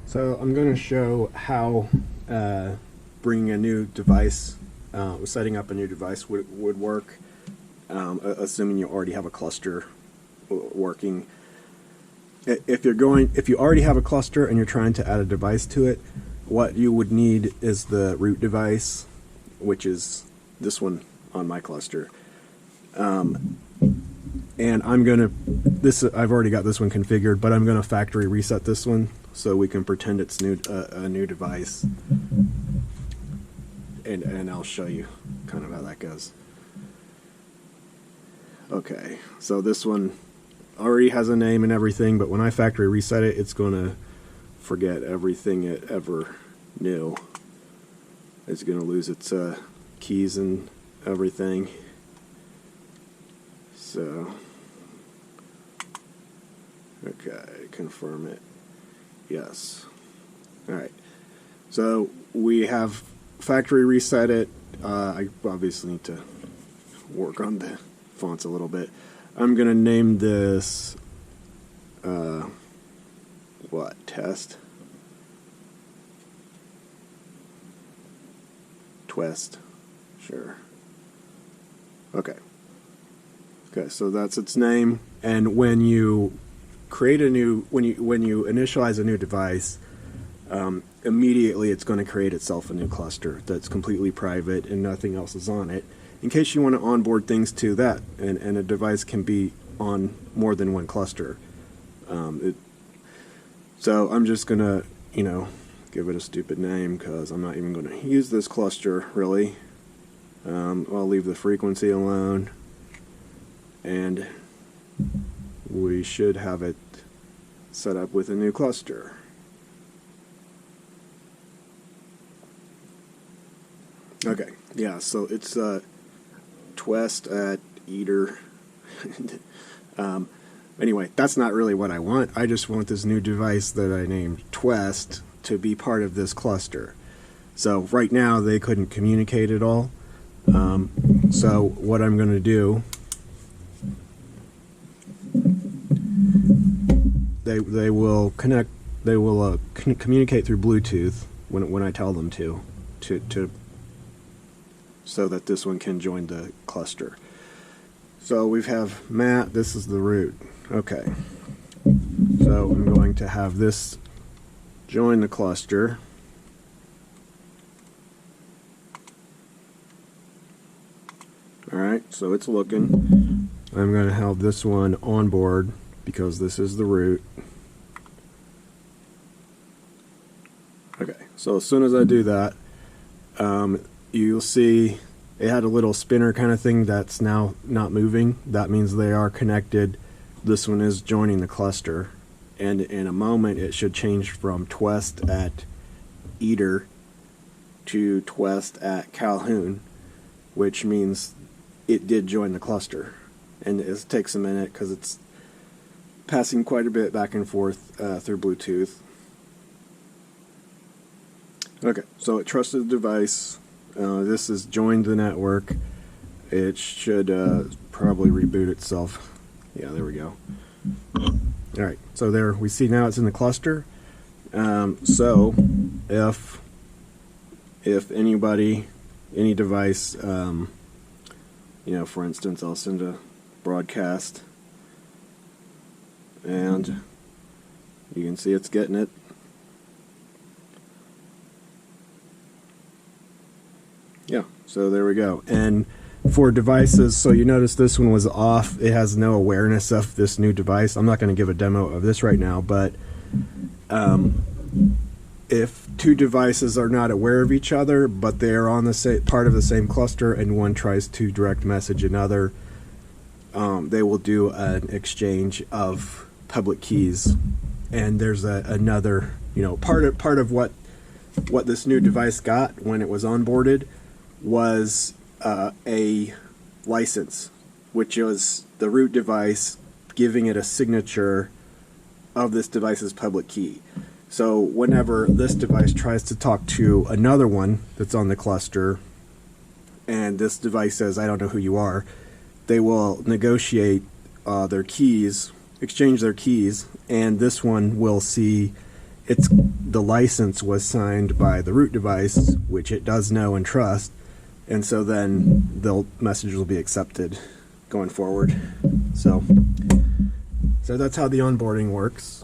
So I'm going to show how bringing a new device, setting up a new device would work, assuming you already have a cluster working. If you already have a cluster and you're trying to add a device to it, what you would need is the root device, which is this one on my cluster. And I've already got this one configured, but I'm going to factory reset this one so we can pretend it's a new device. And I'll show you kind of how that goes. Okay, so this one already has a name and everything, but when I factory reset it, it's going to forget everything it ever knew. It's going to lose its keys and everything. So, okay, confirm it. Yes. Alright. So, we have factory reset it. I obviously need to work on the fonts a little bit. I'm going to name this, test? Twist. Sure. Okay. Okay, so that's its name, and when you create when you initialize a new device, immediately it's going to create itself a new cluster that's completely private and nothing else is on it, in case you want to onboard things to that, and a device can be on more than one cluster. So I'm just going to, give it a stupid name because I'm not even going to use this cluster, really. I'll leave the frequency alone. And we should have it set up with a new cluster. Okay, yeah, so it's twist at eater. Anyway, that's not really what I want. I just want this new device that I named Twist to be part of this cluster. So right now they couldn't communicate at all. So what I'm going to do, they will connect. They will communicate through Bluetooth when I tell them to so that this one can join the cluster. So we have Matt. This is the root. Okay. So I'm going to have this join the cluster. All right. So it's looking. I'm going to have this one on board because this is the root. Okay, so as soon as I do that, you'll see it had a little spinner kind of thing that's now not moving. That means they are connected. This one is joining the cluster, and in a moment it should change from Twist at Eater to Twist at Calhoun, which means it did join the cluster. And it takes a minute because it's passing quite a bit back and forth through Bluetooth. Okay, so it trusted the device. This has joined the network. It should probably reboot itself. Yeah, there we go. Alright, so there we see now it's in the cluster. So if any device, for instance, I'll send a broadcast, and you can see it's getting it. Yeah, so there we go. And for devices, so you notice this one was off. It has no awareness of this new device. I'm not going to give a demo of this right now, but if two devices are not aware of each other, but they are on the same part of the same cluster, and one tries to direct message another, they will do an exchange of public keys. And there's another, part of what this new device got when it was onboarded was a license, which was the root device giving it a signature of this device's public key. So whenever this device tries to talk to another one that's on the cluster, and this device says, I don't know who you are, they will negotiate their keys, exchange their keys, and this one will see the license was signed by the root device, which it does know and trust, and so then the message will be accepted going forward. So that's how the onboarding works.